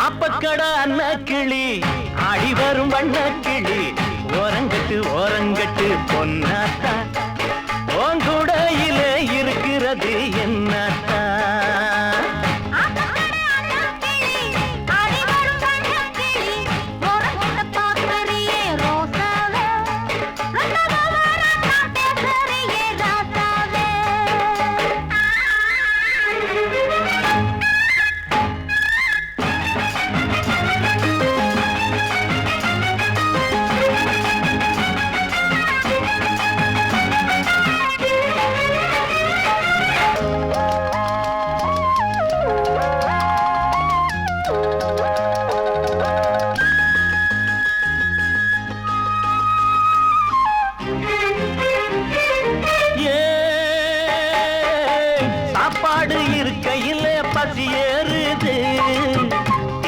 ஆப்பக்கடா அண்ணா கிளி ஆடி வரும் வண்ண கிளி ஓரங்கட்டு ஓரங்கட்டு பொன்னாத்தா ஓங்குடையிலே இருக்கிறது என்னத்தா பசி ஏறுது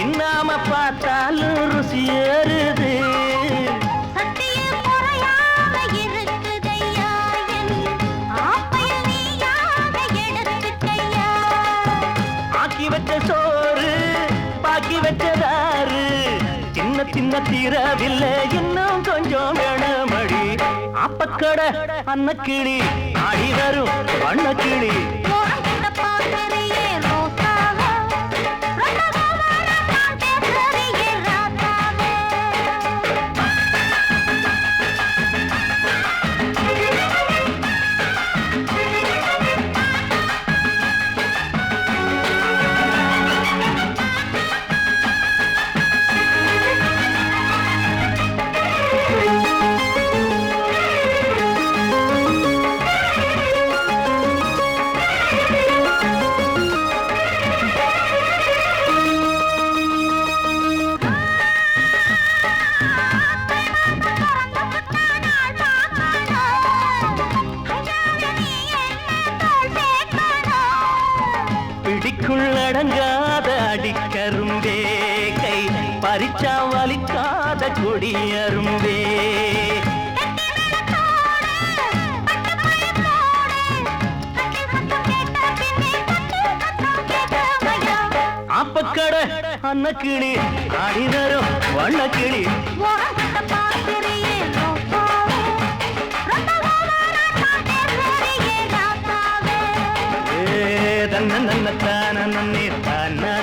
இன்னாம பார்த்தாலும் ருசி ஏறுது ஆக்கி வச்ச சோறு பாக்கி வச்சதாரு சின்ன சின்ன தீரவில்லை இன்னும் கொஞ்சம் வேணுமடி அப்பக்கடை அன்னக்கிளி ஆடி வரும் வண்ணக்கிளி அடங்காத அடிக்கரும்பே கை பறிச்சா வலிக்காத கொடியரும்பே ஆப்பக்கடை அன்னக்கிளி ஆடி வரும் வண்ணக்கிளி தன்ன தான நன்னே தான